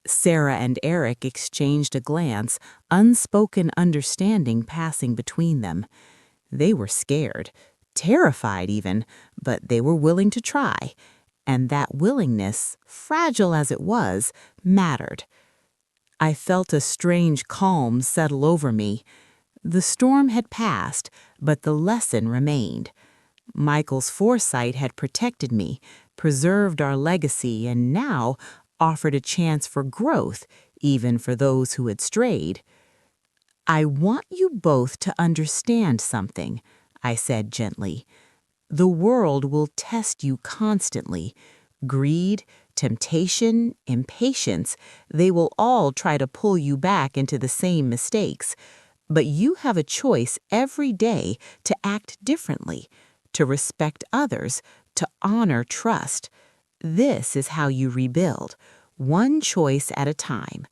Sarah and Eric exchanged a glance, unspoken understanding passing between them. They were scared, terrified even, but they were willing to try. And that willingness, fragile as it was, mattered. I felt a strange calm settle over me. The storm had passed, but the lesson remained. Michael's foresight had protected me, preserved our legacy, and now offered a chance for growth, even for those who had strayed. I want you both to understand something, I said gently. The world will test you constantly. Greed, temptation, impatience, they will all try to pull you back into the same mistakes. But you have a choice every day to act differently, to respect others, to honor trust. This is how you rebuild, one choice at a time.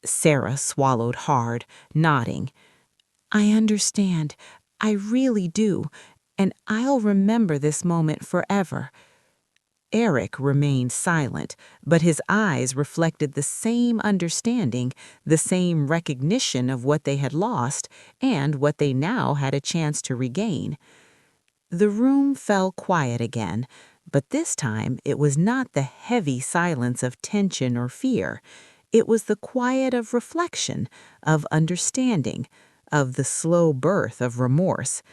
Sarah swallowed hard, nodding. I understand. I really do. And I'll remember this moment forever. Eric remained silent, but his eyes reflected the same understanding, the same recognition of what they had lost and what they now had a chance to regain. The room fell quiet again, but this time it was not the heavy silence of tension or fear. It was the quiet of reflection, of understanding, of the slow birth of remorse.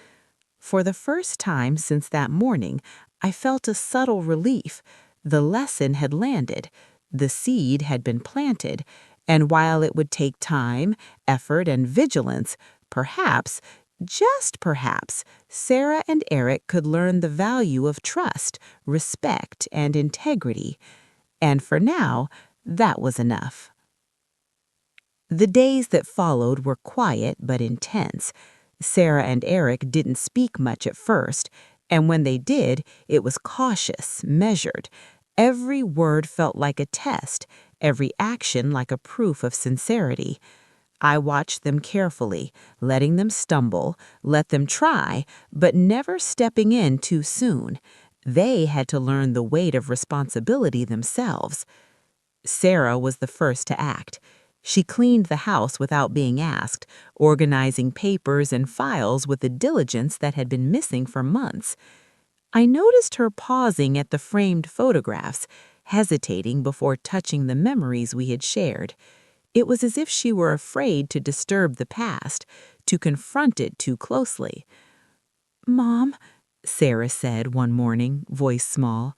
For the first time since that morning, I felt a subtle relief. The lesson had landed, the seed had been planted, and while it would take time, effort, and vigilance, perhaps, just perhaps, Sarah and Eric could learn the value of trust, respect, and integrity. And for now, that was enough. The days that followed were quiet but intense. Sarah and Eric didn't speak much at first, and when they did, it was cautious, measured. Every word felt like a test, every action like a proof of sincerity. I watched them carefully, letting them stumble, let them try, but never stepping in too soon. They had to learn the weight of responsibility themselves. Sarah was the first to act. She cleaned the house without being asked, organizing papers and files with a diligence that had been missing for months. I noticed her pausing at the framed photographs, hesitating before touching the memories we had shared. It was as if she were afraid to disturb the past, to confront it too closely. "Mom," Sarah said one morning, voice small,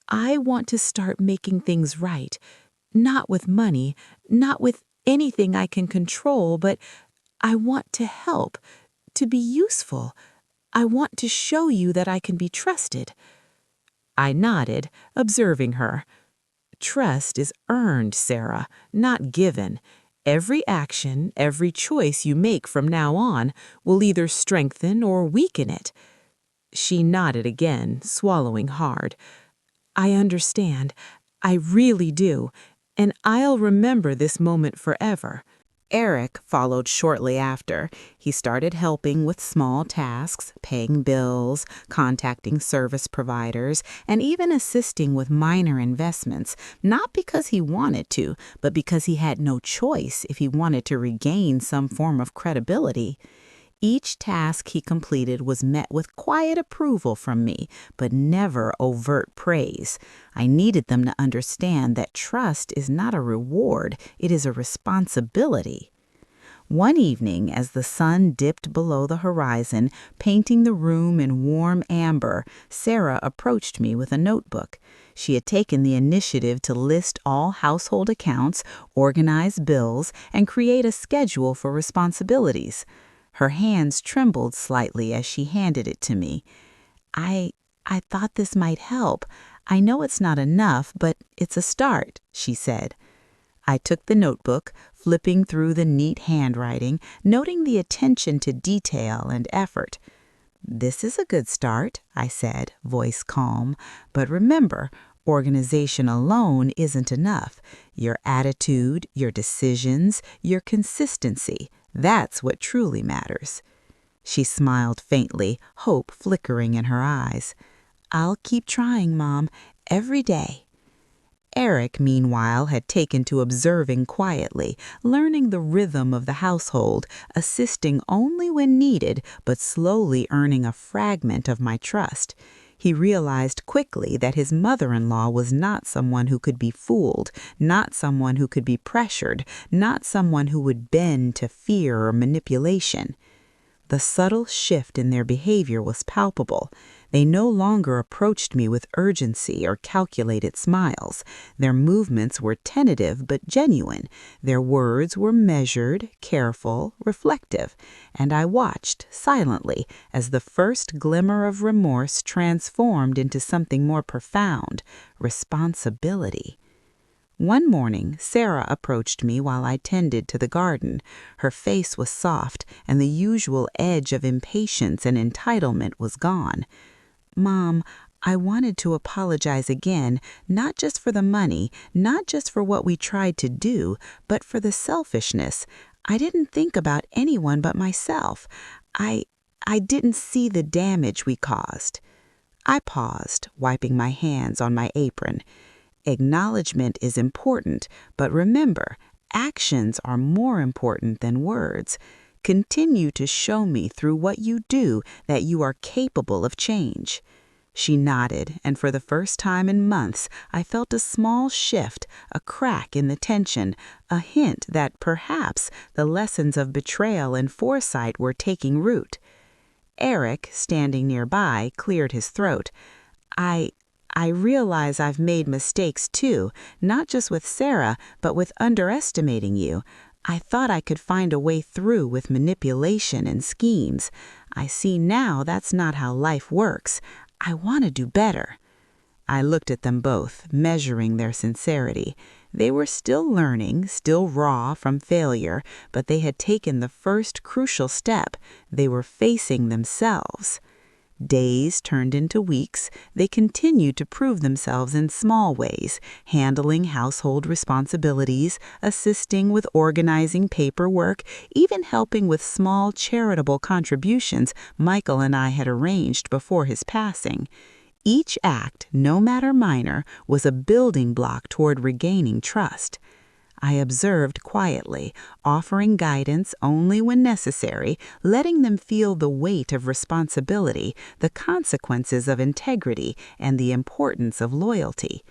"I want to start making things right. Not with money, not with anything I can control, but I want to help, to be useful. I want to show you that I can be trusted." I nodded, observing her. Trust is earned, Sarah, not given. Every action, every choice you make from now on will either strengthen or weaken it. She nodded again, swallowing hard. "I understand. I really do. And I'll remember this moment forever." Eric followed shortly after. He started helping with small tasks, paying bills, contacting service providers, and even assisting with minor investments, not because he wanted to, but because he had no choice if he wanted to regain some form of credibility. Each task he completed was met with quiet approval from me, but never overt praise. I needed them to understand that trust is not a reward, it is a responsibility. One evening, as the sun dipped below the horizon, painting the room in warm amber, Sarah approached me with a notebook. She had taken the initiative to list all household accounts, organize bills, and create a schedule for responsibilities. Her hands trembled slightly as she handed it to me. I thought this might help. I know it's not enough, but it's a start," she said. I took the notebook, flipping through the neat handwriting, noting the attention to detail and effort. "This is a good start," I said, voice calm. "But remember, organization alone isn't enough. Your attitude, your decisions, your consistency, that's what truly matters." She smiled faintly, hope flickering in her eyes. "I'll keep trying, Mom, every day." Eric, meanwhile, had taken to observing quietly, learning the rhythm of the household, assisting only when needed, but slowly earning a fragment of my trust. He realized quickly that his mother-in-law was not someone who could be fooled, not someone who could be pressured, not someone who would bend to fear or manipulation. The subtle shift in their behavior was palpable. They no longer approached me with urgency or calculated smiles. Their movements were tentative but genuine. Their words were measured, careful, reflective. And I watched, silently, as the first glimmer of remorse transformed into something more profound: responsibility. One morning, Sarah approached me while I tended to the garden. Her face was soft, and the usual edge of impatience and entitlement was gone. "Mom, I wanted to apologize again, not just for the money, not just for what we tried to do, but for the selfishness. I didn't think about anyone but myself. I didn't see the damage we caused." I paused, wiping my hands on my apron. Acknowledgement is important, but remember, actions are more important than words. Continue to show me through what you do that you are capable of change. She nodded, and for the first time in months, I felt a small shift, a crack in the tension, a hint that perhaps the lessons of betrayal and foresight were taking root. Eric, standing nearby, cleared his throat. I realize I've made mistakes too, not just with Sarah, but with underestimating you. I thought I could find a way through with manipulation and schemes. I see now that's not how life works. I want to do better." I looked at them both, measuring their sincerity. They were still learning, still raw from failure, but they had taken the first crucial step. They were facing themselves. Days turned into weeks. They continued to prove themselves in small ways, handling household responsibilities, assisting with organizing paperwork, even helping with small charitable contributions Michael and I had arranged before his passing. Each act, no matter minor, was a building block toward regaining trust. I observed quietly, offering guidance only when necessary, letting them feel the weight of responsibility, the consequences of integrity, and the importance of loyalty.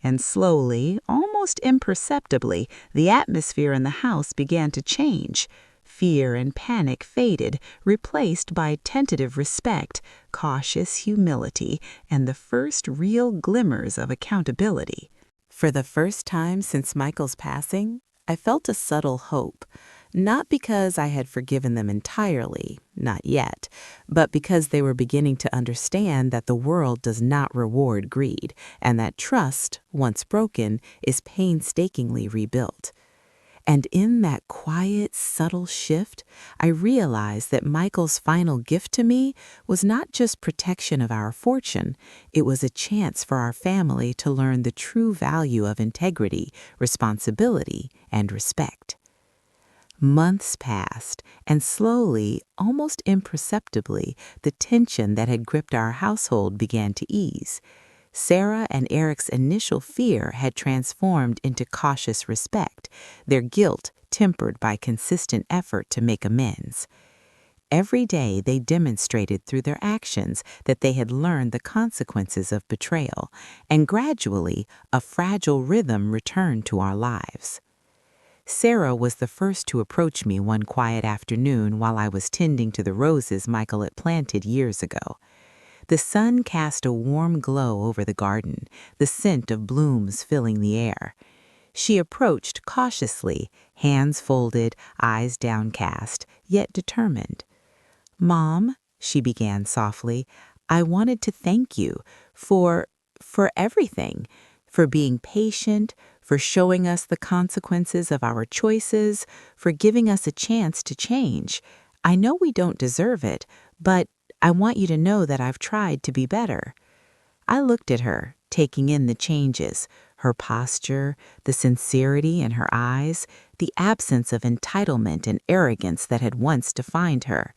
And slowly, almost imperceptibly, the atmosphere in the house began to change. Fear and panic faded, replaced by tentative respect, cautious humility, and the first real glimmers of accountability. For the first time since Michael's passing, I felt a subtle hope, not because I had forgiven them entirely, not yet, but because they were beginning to understand that the world does not reward greed, and that trust, once broken, is painstakingly rebuilt. And in that quiet, subtle shift, I realized that Michael's final gift to me was not just protection of our fortune, it was a chance for our family to learn the true value of integrity, responsibility, and respect. Months passed, and slowly, almost imperceptibly, the tension that had gripped our household began to ease. Sarah and Eric's initial fear had transformed into cautious respect, their guilt tempered by consistent effort to make amends. Every day they demonstrated through their actions that they had learned the consequences of betrayal, and gradually a fragile rhythm returned to our lives. Sarah was the first to approach me one quiet afternoon while I was tending to the roses Michael had planted years ago. The sun cast a warm glow over the garden, the scent of blooms filling the air. She approached cautiously, hands folded, eyes downcast, yet determined. "Mom," she began softly, "I wanted to thank you for everything, for being patient, for showing us the consequences of our choices, for giving us a chance to change. I know we don't deserve it, but I want you to know that I've tried to be better." I looked at her, taking in the changes, her posture, the sincerity in her eyes, the absence of entitlement and arrogance that had once defined her.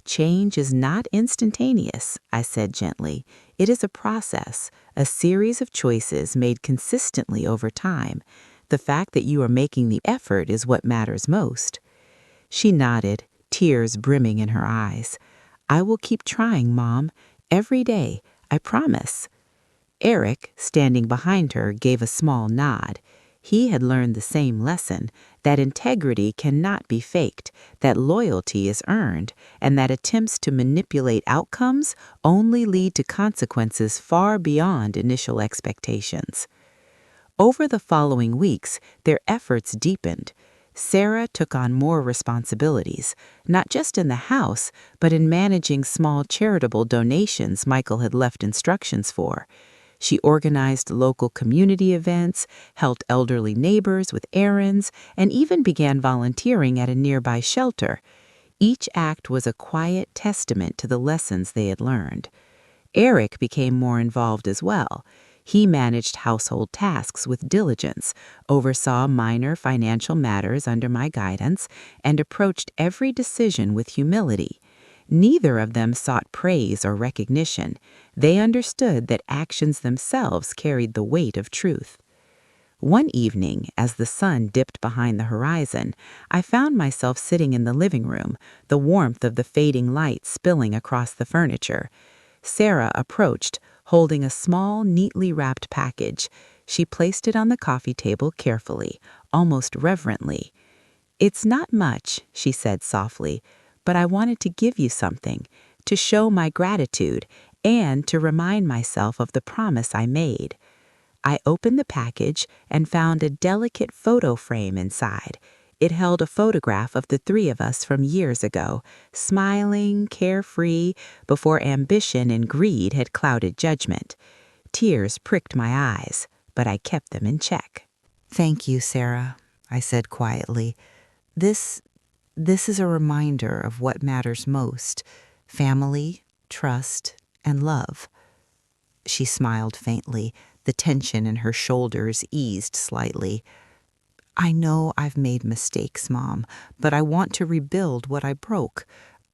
"Change is not instantaneous," I said gently. "It is a process, a series of choices made consistently over time. The fact that you are making the effort is what matters most." She nodded, tears brimming in her eyes. "I will keep trying, Mom. Every day, I promise." Eric, standing behind her, gave a small nod. He had learned the same lesson, that integrity cannot be faked, that loyalty is earned, and that attempts to manipulate outcomes only lead to consequences far beyond initial expectations. Over the following weeks, their efforts deepened. Sarah took on more responsibilities, not just in the house, but in managing small charitable donations Michael had left instructions for. She organized local community events, helped elderly neighbors with errands, and even began volunteering at a nearby shelter. Each act was a quiet testament to the lessons they had learned. Eric became more involved as well. He managed household tasks with diligence, oversaw minor financial matters under my guidance, and approached every decision with humility. Neither of them sought praise or recognition. They understood that actions themselves carried the weight of truth. One evening, as the sun dipped behind the horizon, I found myself sitting in the living room, the warmth of the fading light spilling across the furniture. Sarah approached, holding a small, neatly wrapped package. She placed it on the coffee table carefully, almost reverently. "It's not much," she said softly, "but I wanted to give you something, to show my gratitude, and to remind myself of the promise I made." I opened the package and found a delicate photo frame inside. It held a photograph of the three of us from years ago, smiling, carefree, before ambition and greed had clouded judgment. Tears pricked my eyes, but I kept them in check. "Thank you, Sarah," I said quietly. This is a reminder of what matters most: family, trust, and love." She smiled faintly. The tension in her shoulders eased slightly. "I know I've made mistakes, Mom, but I want to rebuild what I broke.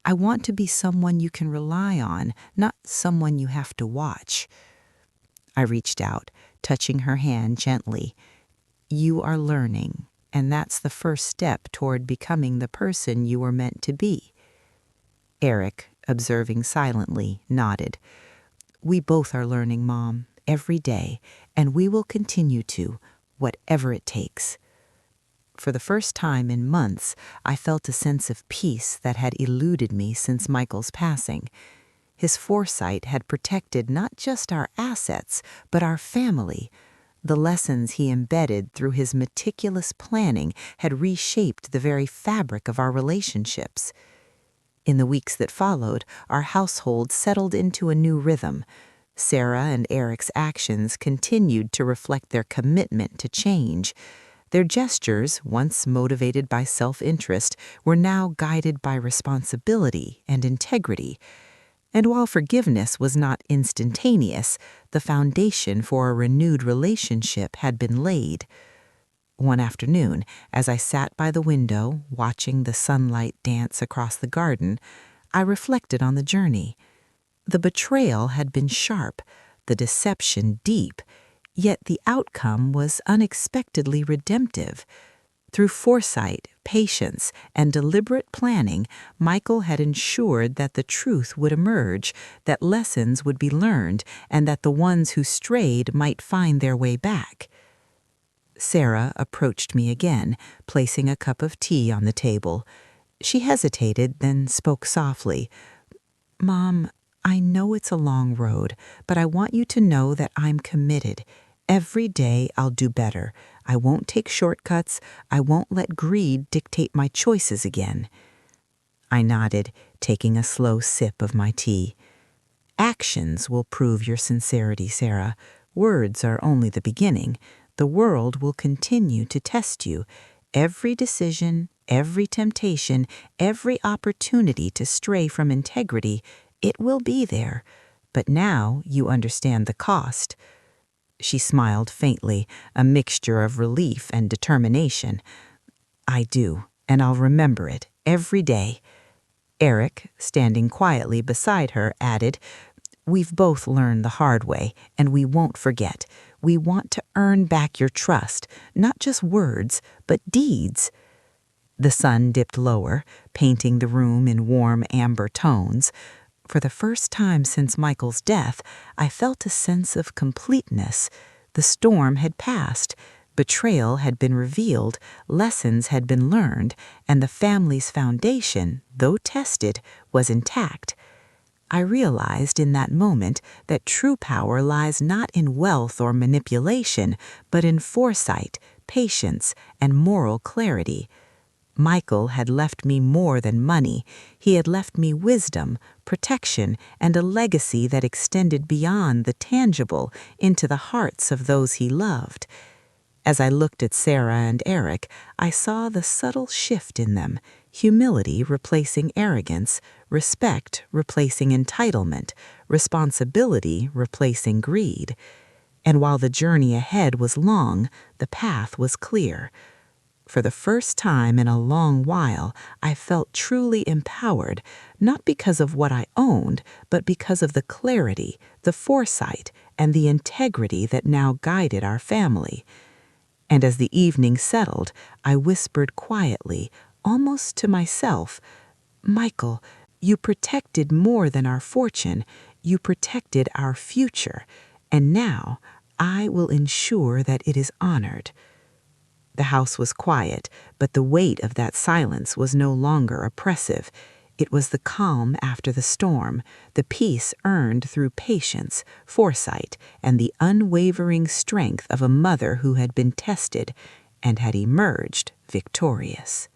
I want to be someone you can rely on, not someone you have to watch." I reached out, touching her hand gently. "You are learning, and that's the first step toward becoming the person you were meant to be." Eric, observing silently, nodded. "We both are learning, Mom, every day, and we will continue to, whatever it takes." For the first time in months, I felt a sense of peace that had eluded me since Michael's passing. His foresight had protected not just our assets, but our family. The lessons he embedded through his meticulous planning had reshaped the very fabric of our relationships. In the weeks that followed, our household settled into a new rhythm. Sarah and Eric's actions continued to reflect their commitment to change. Their gestures, once motivated by self-interest, were now guided by responsibility and integrity. And while forgiveness was not instantaneous, the foundation for a renewed relationship had been laid. One afternoon, as I sat by the window, watching the sunlight dance across the garden, I reflected on the journey. The betrayal had been sharp, the deception deep, yet the outcome was unexpectedly redemptive. Through foresight, patience, and deliberate planning, Michael had ensured that the truth would emerge, that lessons would be learned, and that the ones who strayed might find their way back. Sarah approached me again, placing a cup of tea on the table. She hesitated, then spoke softly. "Mom, I know it's a long road, but I want you to know that I'm committed. Every day I'll do better. I won't take shortcuts. I won't let greed dictate my choices again." I nodded, taking a slow sip of my tea. "Actions will prove your sincerity, Sarah. Words are only the beginning. The world will continue to test you. Every decision, every temptation, every opportunity to stray from integrity, it will be there. But now you understand the cost." She smiled faintly, a mixture of relief and determination. "I do, and I'll remember it every day." Eric, standing quietly beside her, added, "We've both learned the hard way, and we won't forget. We want to earn back your trust, not just words, but deeds." The sun dipped lower, painting the room in warm amber tones. For the first time since Michael's death, I felt a sense of completeness. The storm had passed. Betrayal had been revealed, lessons had been learned, and the family's foundation, though tested, was intact. I realized in that moment that true power lies not in wealth or manipulation, but in foresight, patience, and moral clarity. Michael had left me more than money. He had left me wisdom, protection, and a legacy that extended beyond the tangible into the hearts of those he loved. As I looked at Sarah and Eric, I saw the subtle shift in them, humility replacing arrogance, respect replacing entitlement, responsibility replacing greed. And while the journey ahead was long, the path was clear. For the first time in a long while, I felt truly empowered, not because of what I owned, but because of the clarity, the foresight, and the integrity that now guided our family. And as the evening settled, I whispered quietly, almost to myself, "Michael, you protected more than our fortune. You protected our future. And now I will ensure that it is honored." The house was quiet, but the weight of that silence was no longer oppressive. It was the calm after the storm, the peace earned through patience, foresight, and the unwavering strength of a mother who had been tested and had emerged victorious.